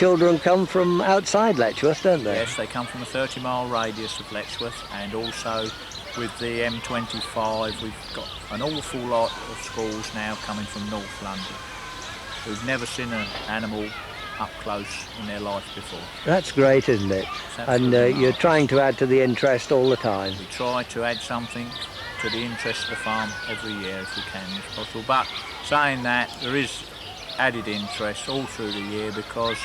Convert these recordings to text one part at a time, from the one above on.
Children come from outside Letchworth, don't they? Yes, they come from a 30-mile radius of Letchworth, and also with the M25 we've got an awful lot of schools now coming from North London who've never seen an animal up close in their life before. That's great, isn't it? And you're trying to add to the interest all the time. We try to add something to the interest of the farm every year if we can, if possible. But saying that, there is added interest all through the year because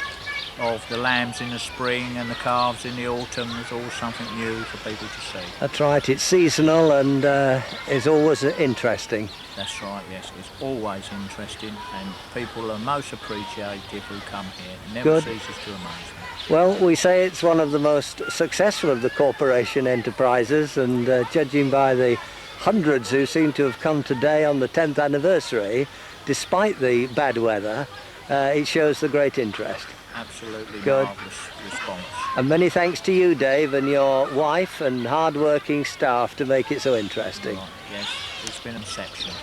of the lambs in the spring and the calves in the autumn. There's always something new for people to see. That's right, it's seasonal and is always interesting. That's right, yes, it's always interesting, and people are most appreciative who come here. It never ceases to amaze me. Well, we say it's one of the most successful of the corporation enterprises, and judging by the hundreds who seem to have come today on the 10th anniversary, despite the bad weather, it shows the great interest. Absolutely marvellous response. And many thanks to you, Dave, and your wife and hard-working staff to make it so interesting. Right, yes, it's been exceptional.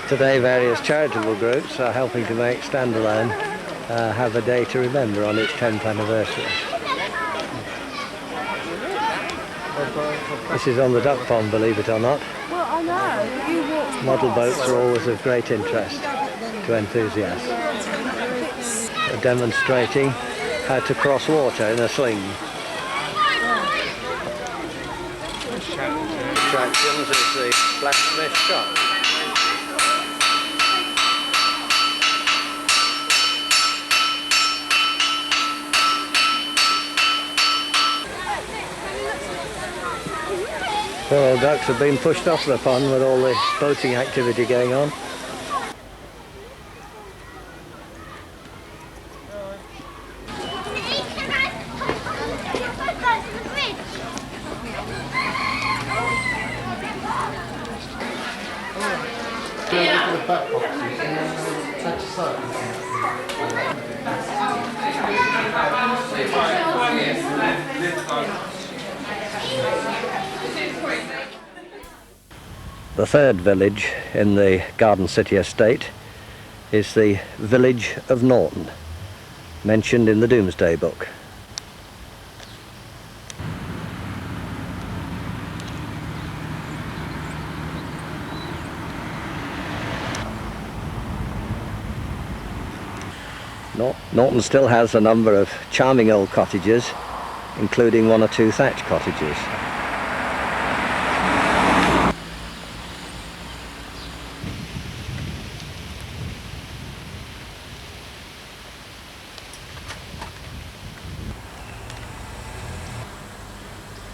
Today various charitable groups are helping to make Standalone have a day to remember on its 10th anniversary. This is on the duck pond, believe it or not. Well, I know. Model boats are always of great interest to enthusiasts. They're demonstrating how to cross water in a sling. Attractions is the blacksmith shop. Poor old ducks have been pushed off the pond with all the boating activity going on. The third village in the Garden City estate is the village of Norton, mentioned in the Domesday Book. Norton still has a number of charming old cottages, including one or two thatch cottages.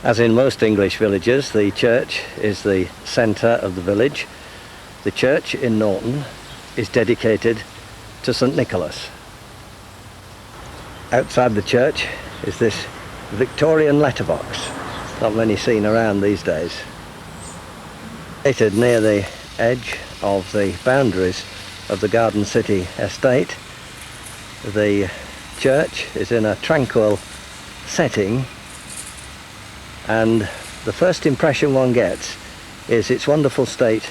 As in most English villages, the church is the centre of the village. The church in Norton is dedicated to St. Nicholas. Outside the church is this Victorian letterbox, not many seen around these days. Located near the edge of the boundaries of the Garden City estate, the church is in a tranquil setting, and the first impression one gets is its wonderful state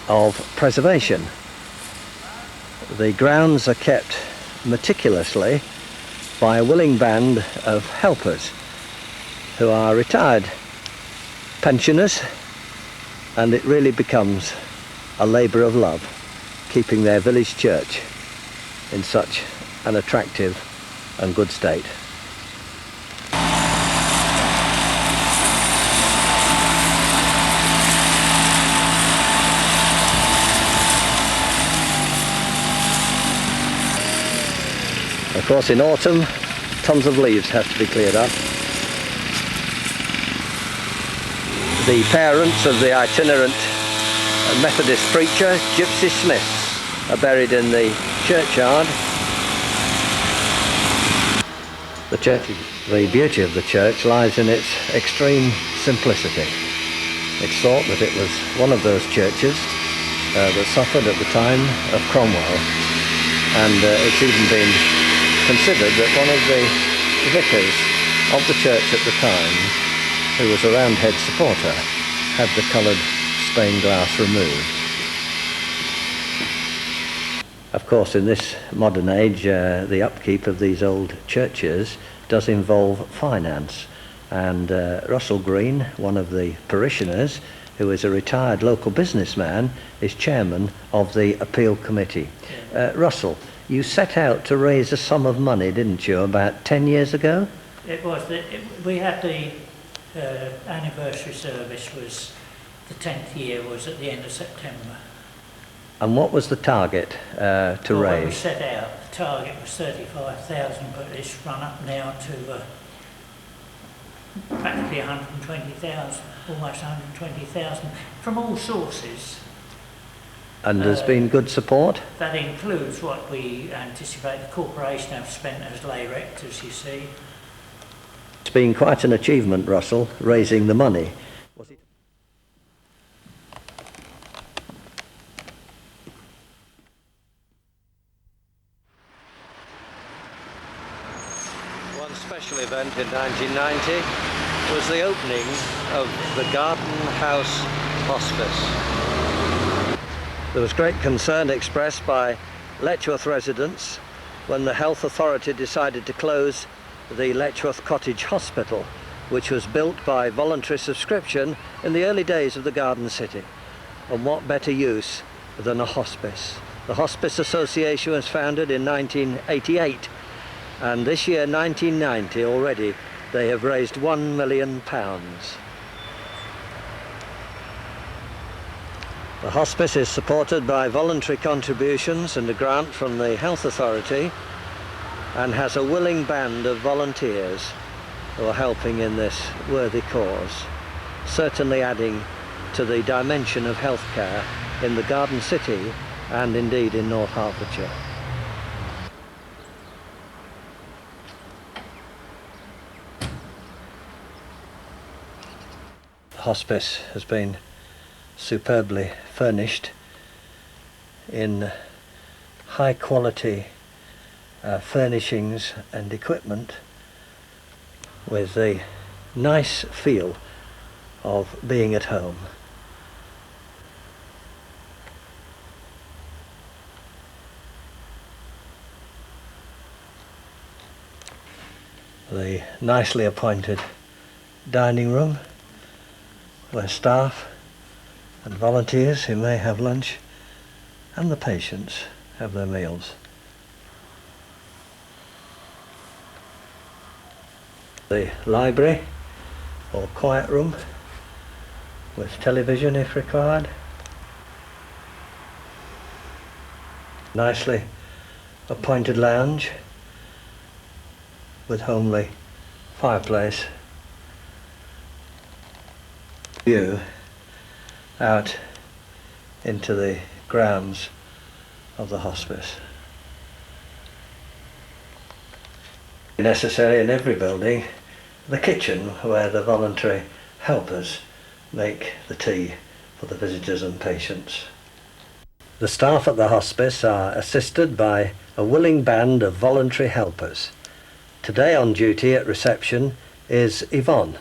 of preservation. The grounds are kept meticulously by a willing band of helpers who are retired pensioners, and it really becomes a labour of love keeping their village church in such an attractive and good state. Of course, in autumn, tons of leaves have to be cleared up. The parents of the itinerant Methodist preacher, Gypsy Smiths, are buried in the churchyard. The beauty of the church lies in its extreme simplicity. It's thought that it was one of those churches that suffered at the time of Cromwell, and it's even been considered that one of the vicars of the church at the time, who was a Roundhead supporter, had the coloured stained glass removed. Of course, in this modern age, the upkeep of these old churches does involve finance, and Russell Green, one of the parishioners, who is a retired local businessman, is chairman of the appeal committee. Russell, you set out to raise a sum of money, didn't you, about 10 years ago? It was. We had the anniversary service was the 10th year was at the end of September. And what was the target to raise? When we set out, the target was 35,000, but it's run up now to practically 120,000, almost 120,000 from all sources. And there's been good support? That includes what we anticipate the corporation have spent as lay rectors, you see. It's been quite an achievement, Russell, raising the money. Was it? One special event in 1990 was the opening of the Garden House Hospice. There was great concern expressed by Letchworth residents when the health authority decided to close the Letchworth Cottage Hospital, which was built by voluntary subscription in the early days of the Garden City. And what better use than a hospice? The Hospice Association was founded in 1988, and this year, 1990, already they have raised £1 million. The hospice is supported by voluntary contributions and a grant from the Health Authority, and has a willing band of volunteers who are helping in this worthy cause, certainly adding to the dimension of healthcare in the Garden City and indeed in North Hertfordshire. The hospice has been superbly furnished in high quality furnishings and equipment with the nice feel of being at home. The nicely appointed dining room where staff and volunteers who may have lunch and the patients have their meals. The library or quiet room with television if required. Nicely appointed lounge with homely fireplace. View out into the grounds of the hospice. Necessary in every building, the kitchen where the voluntary helpers make the tea for the visitors and patients. The staff at the hospice are assisted by a willing band of voluntary helpers. Today on duty at reception is Yvonne.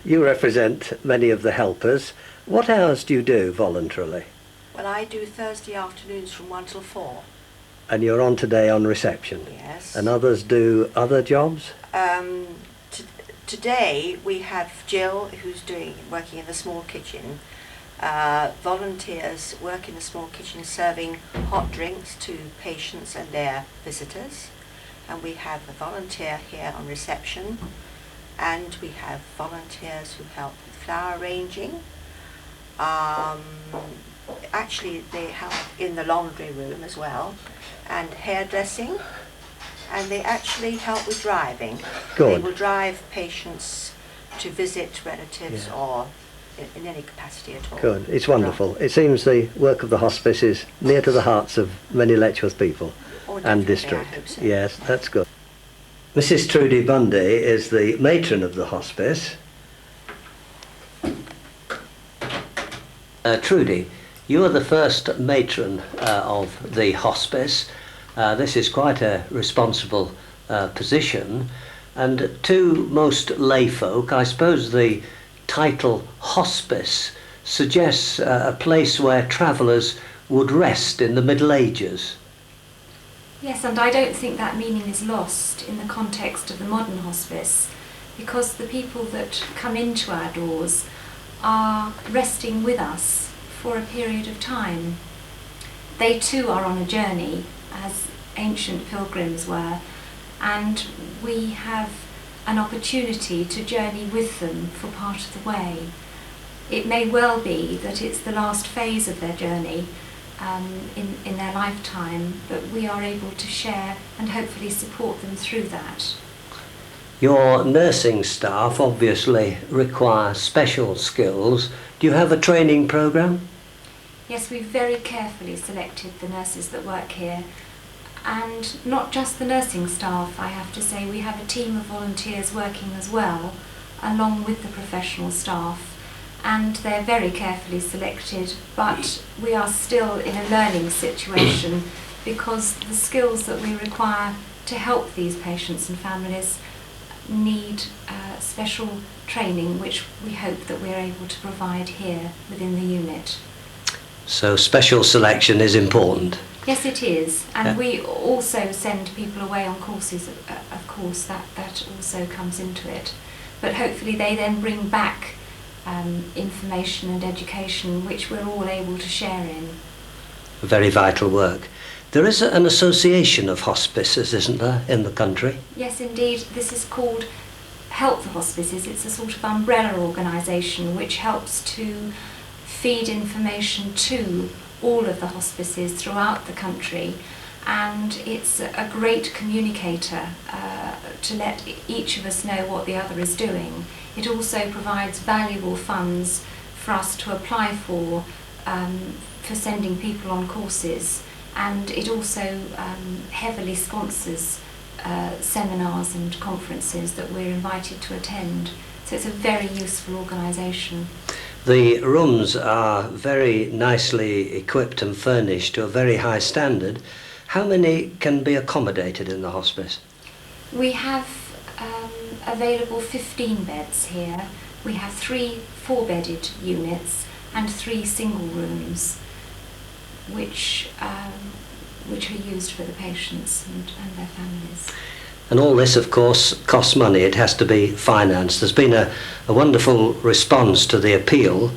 You represent many of the helpers. What hours do you do voluntarily? Well, I do Thursday afternoons from 1 till 4. And you're on today on reception? Yes. And others do other jobs? Today we have Jill, who's working in the small kitchen. Volunteers work in the small kitchen serving hot drinks to patients and their visitors. And we have a volunteer here on reception. And we have volunteers who help with flower arranging. Actually, they help in the laundry room as well, and hairdressing, and they actually help with driving. Good. They will drive patients to visit relatives or in any capacity at all. Good. It's wonderful. It seems the work of the hospice is near to the hearts of many Letchworth people and district. I hope so. Yes, that's good. Mrs. Trudy Bundy is the matron of the hospice. Trudy, you are the first matron of the hospice. This is quite a responsible position. And to most lay folk, I suppose the title hospice suggests a place where travellers would rest in the Middle Ages. Yes, and I don't think that meaning is lost in the context of the modern hospice, because the people that come into our doors are resting with us for a period of time. They too are on a journey, as ancient pilgrims were, and we have an opportunity to journey with them for part of the way. It may well be that it's the last phase of their journey in their lifetime, but we are able to share and hopefully support them through that. Your nursing staff obviously require special skills. Do you have a training programme? Yes, we've very carefully selected the nurses that work here, and not just the nursing staff, I have to say. We have a team of volunteers working as well, along with the professional staff, and they're very carefully selected, but we are still in a learning situation because the skills that we require to help these patients and families need special training, which we hope that we're able to provide here within the unit. So special selection is important. Yes, it is, and we also send people away on courses, of course, that also comes into it. But hopefully they then bring back information and education which we're all able to share in. Very vital work. There is an association of hospices, isn't there, in the country? Yes, indeed. This is called Help the Hospices. It's a sort of umbrella organisation which helps to feed information to all of the hospices throughout the country, and it's a great communicator to let each of us know what the other is doing. It also provides valuable funds for us to apply for sending people on courses, and it also heavily sponsors seminars and conferences that we're invited to attend. So it's a very useful organisation. The rooms are very nicely equipped and furnished to a very high standard. How many can be accommodated in the hospice? We have available 15 beds here. We have 3 4-bedded units and 3 single rooms, which are used for the patients and their families. And all this, of course, costs money. It has to be financed. There's been a wonderful response to the appeal.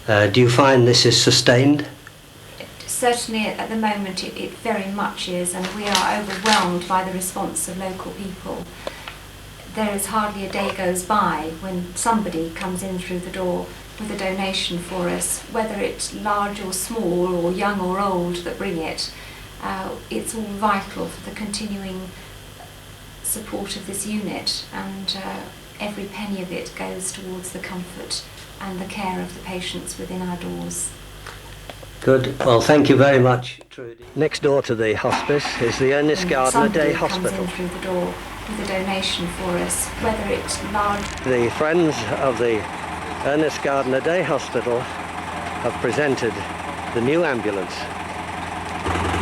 Do you find this is sustained? Certainly at the moment it very much is, and we are overwhelmed by the response of local people. There is hardly a day goes by when somebody comes in through the door with a donation for us, whether it's large or small or young or old that bring it. It's all vital for the continuing support of this unit, and every penny of it goes towards the comfort and the care of the patients within our doors. Good. Well, thank you very much, Trudy. Next door to the hospice is the Ernest Gardner Day Hospital. Somebody comes in through the door with a donation for us, whether it's large. The friends of the Ernest Gardner Day Hospital have presented the new ambulance.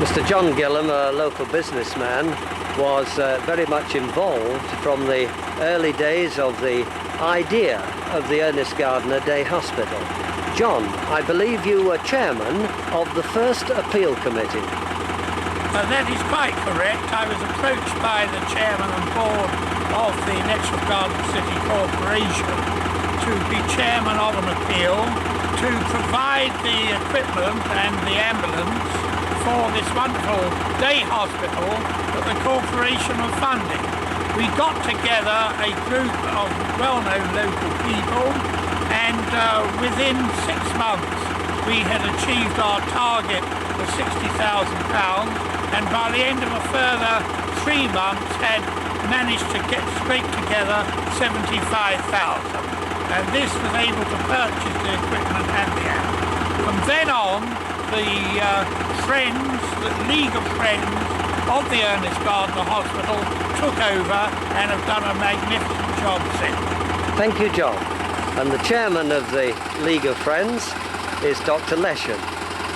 Mr. John Gillam, a local businessman, was very much involved from the early days of the idea of the Ernest Gardner Day Hospital. John, I believe you were chairman of the first appeal committee. That is quite correct. I was approached by the chairman and board of the Letchworth Garden City Corporation to be chairman of an appeal to provide the equipment and the ambulance for this wonderful day hospital that the corporation were funding. We got together a group of well-known local people, and within 6 months we had achieved our target of £60,000, and by the end of a further 3 months had managed to scrape together 75,000, and this was able to purchase the equipment and the ambulance. From then on, the League of Friends of the Ernest Gardner Hospital took over and have done a magnificent job since. Thank you, John. And the chairman of the League of Friends is Dr. Leshen.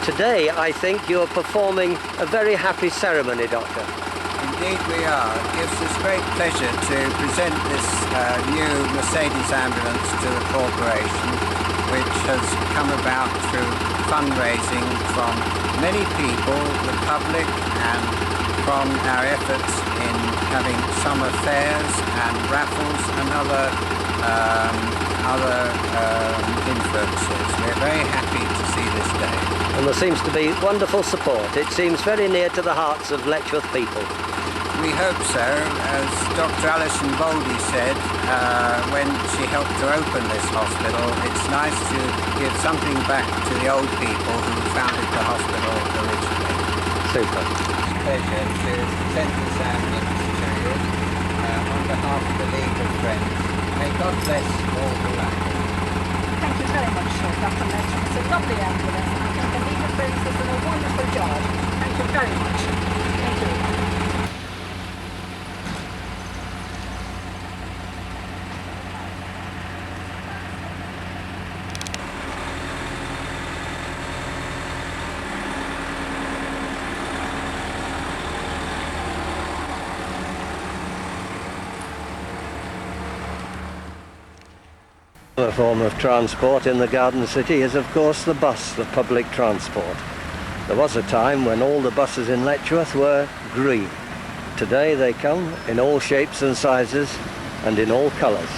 today I think you're performing a very happy ceremony, Doctor. Indeed we are. It gives us great pleasure to present this new Mercedes ambulance to the corporation, which has come about through fundraising from many people, the public, and from our efforts in having summer fairs and raffles and other influences. We're very happy to see this day. And there seems to be wonderful support. It seems very near to the hearts of Letchworth people. We hope so. As Dr. Alison Boldy said when she helped to open this hospital, it's nice to give something back to the old people who founded the hospital originally. Super. It's a pleasure to present this ambulance to you on behalf of the League of Friends. May God bless all who like it. Thank you very much, Dr. Letchworth. It's a lovely ambulance. I think the League of Friends has done a wonderful job. Thank you very much. Thank you. Another form of transport in the Garden City is, of course, the bus, the public transport. There was a time when all the buses in Letchworth were green. Today they come in all shapes and sizes and in all colours.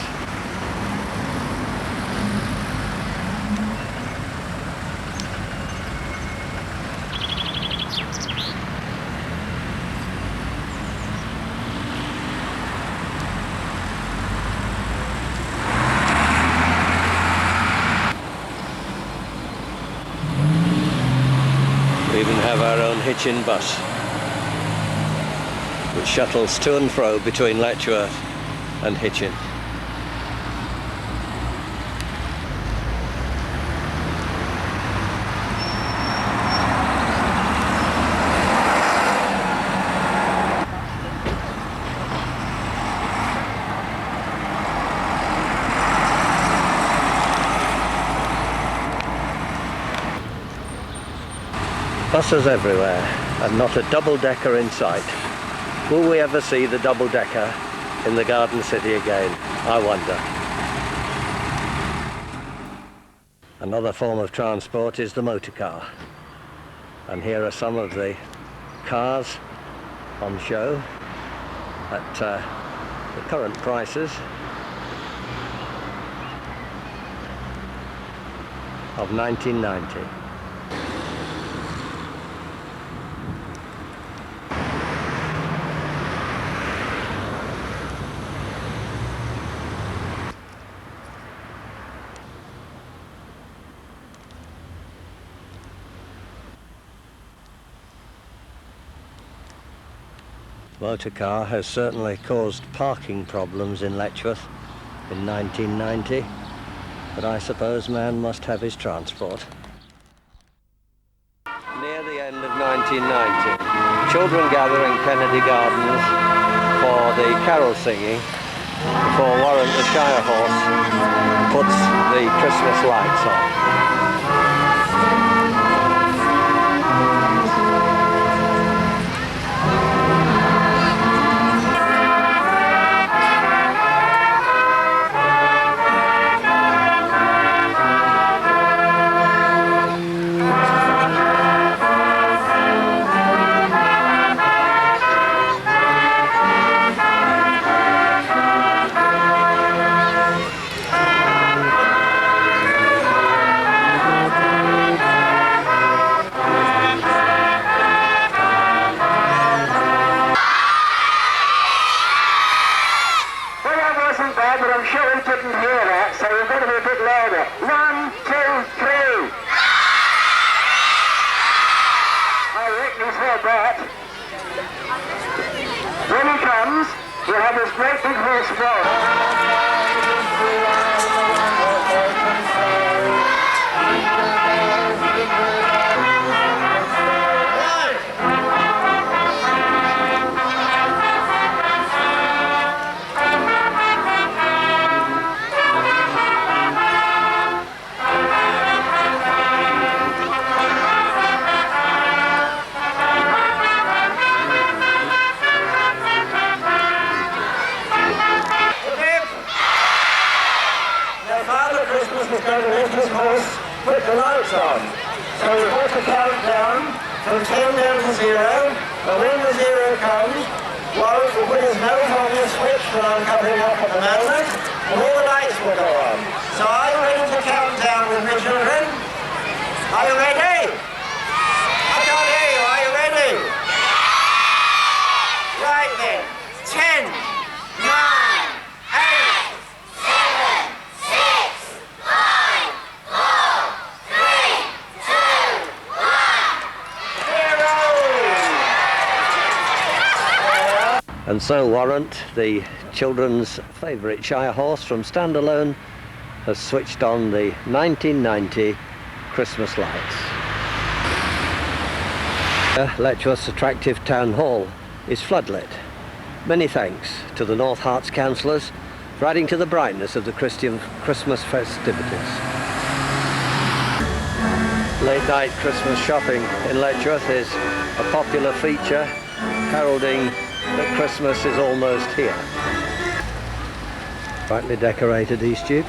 We even have our own Hitchin bus, which shuttles to and fro between Letchworth and Hitchin. Buses everywhere, and not a double-decker in sight. Will we ever see the double-decker in the Garden City again? I wonder. Another form of transport is the motor car. And here are some of the cars on show at the current prices of 1990. Motor car has certainly caused parking problems in Letchworth in 1990, but I suppose man must have his transport. Near the end of 1990, children gather in Kennedy Gardens for the carol singing before Warrant the Shire Horse puts the Christmas lights on. When he comes, we'll have this great big horse put the lights on. So we've got to count down from 10 down to 0, and when the 0 comes, well, we'll put his nose on the switch that I'm covering up at the moment, and all the lights will go on. So are you ready to count down with me, children? Are you ready? I can't hear you. Are you ready? Right then. 10, 9, 8, 7, 6, 5, 4, 3, 2, 1, 0. And so Warrant, the children's favourite Shire horse from Standalone, has switched on the 1990 Christmas lights. Letchworth's attractive town hall is floodlit. Many thanks to the North Herts councillors for adding to the brightness of the Christmas festivities. Late night Christmas shopping in Letchworth is a popular feature, heralding that Christmas is almost here. Brightly decorated East Tube.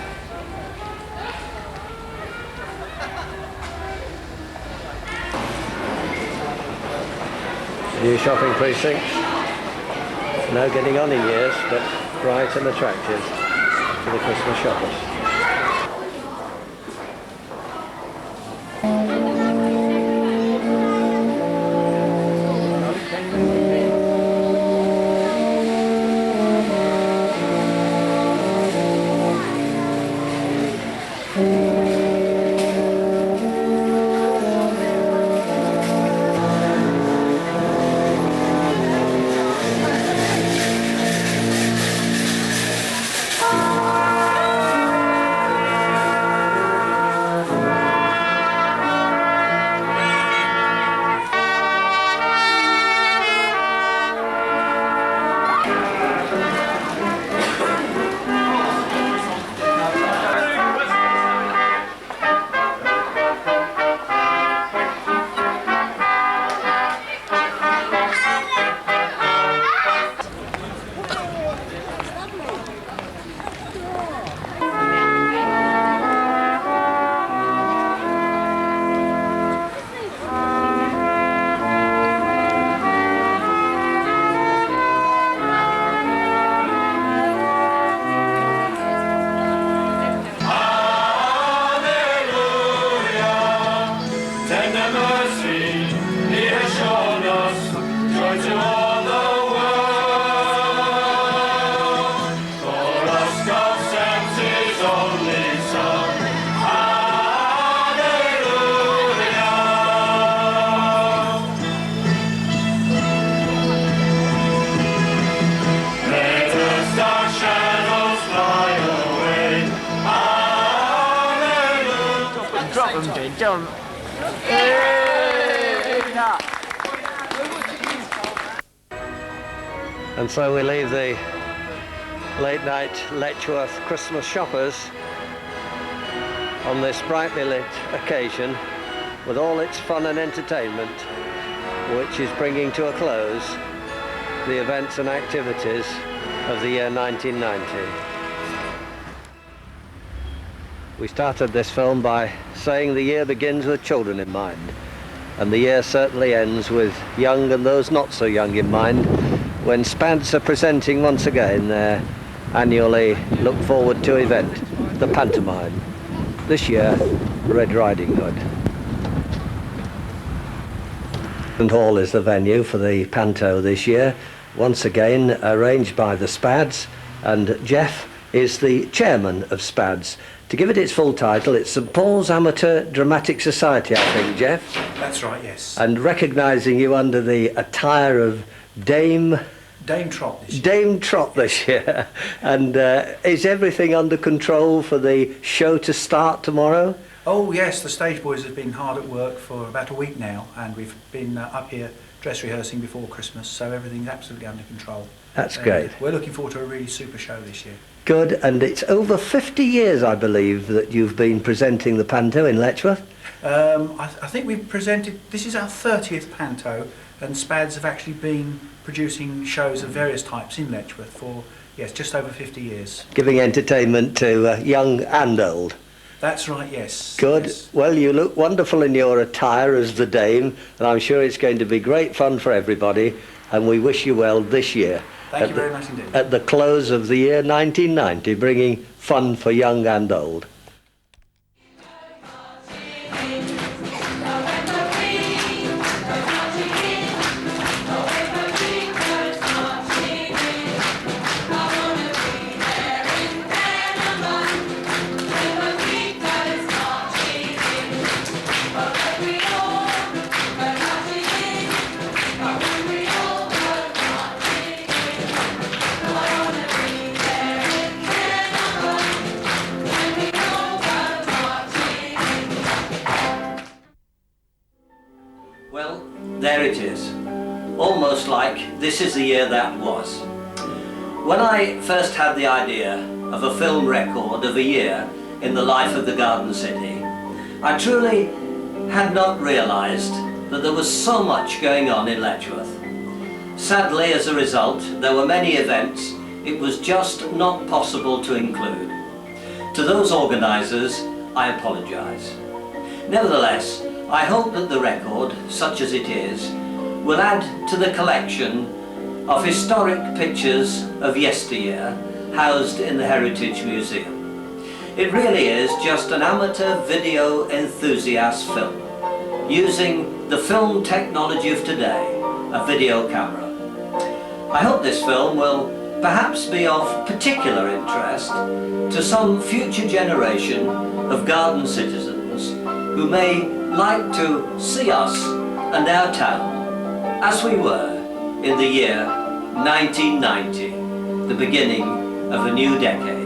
New shopping precinct. No getting on in years, but bright and attractive for the Christmas shoppers. And so we leave the late night Letchworth Christmas shoppers on this brightly lit occasion with all its fun and entertainment, which is bringing to a close the events and activities of the year 1990. We started this film by saying the year begins with children in mind, and the year certainly ends with young and those not so young in mind, when Spads are presenting once again their annually looked forward to event, the pantomime. This year, Red Riding Hood. And Hall is the venue for the panto this year, once again arranged by the Spads, and Jeff is the chairman of Spads. To give it its full title, it's St Paul's Amateur Dramatic Society, I think, Jeff? That's right, yes. And recognising you under the attire of Dame Trot this year. Dame Trot this year. And is everything under control for the show to start tomorrow? Oh yes, the stage boys have been hard at work for about a week now, and we've been up here dress rehearsing before Christmas, so everything's absolutely under control. That's great. We're looking forward to a really super show this year. Good, and it's over 50 years, I believe, that you've been presenting the panto in Letchworth. I think we've presented, this is our 30th panto, and Spads have actually been producing shows of various types in Letchworth for, yes, just over 50 years. Giving entertainment to young and old. That's right, yes. Good. Yes. Well, you look wonderful in your attire as the Dame, and I'm sure it's going to be great fun for everybody, and we wish you well this year. Thank you very much indeed. At the close of the year 1990, bringing fun for young and old. Well, there it is. Almost like this is the year that was. When I first had the idea of a film record of a year in the life of the Garden City, I truly had not realised that there was so much going on in Letchworth. Sadly, as a result, there were many events it was just not possible to include. To those organisers, I apologise. Nevertheless, I hope that the record, such as it is, will add to the collection of historic pictures of yesteryear housed in the Heritage Museum. It really is just an amateur video enthusiast film, using the film technology of today, a video camera. I hope this film will perhaps be of particular interest to some future generation of garden citizens who may like to see us and our town as we were in the year 1990, the beginning of a new decade.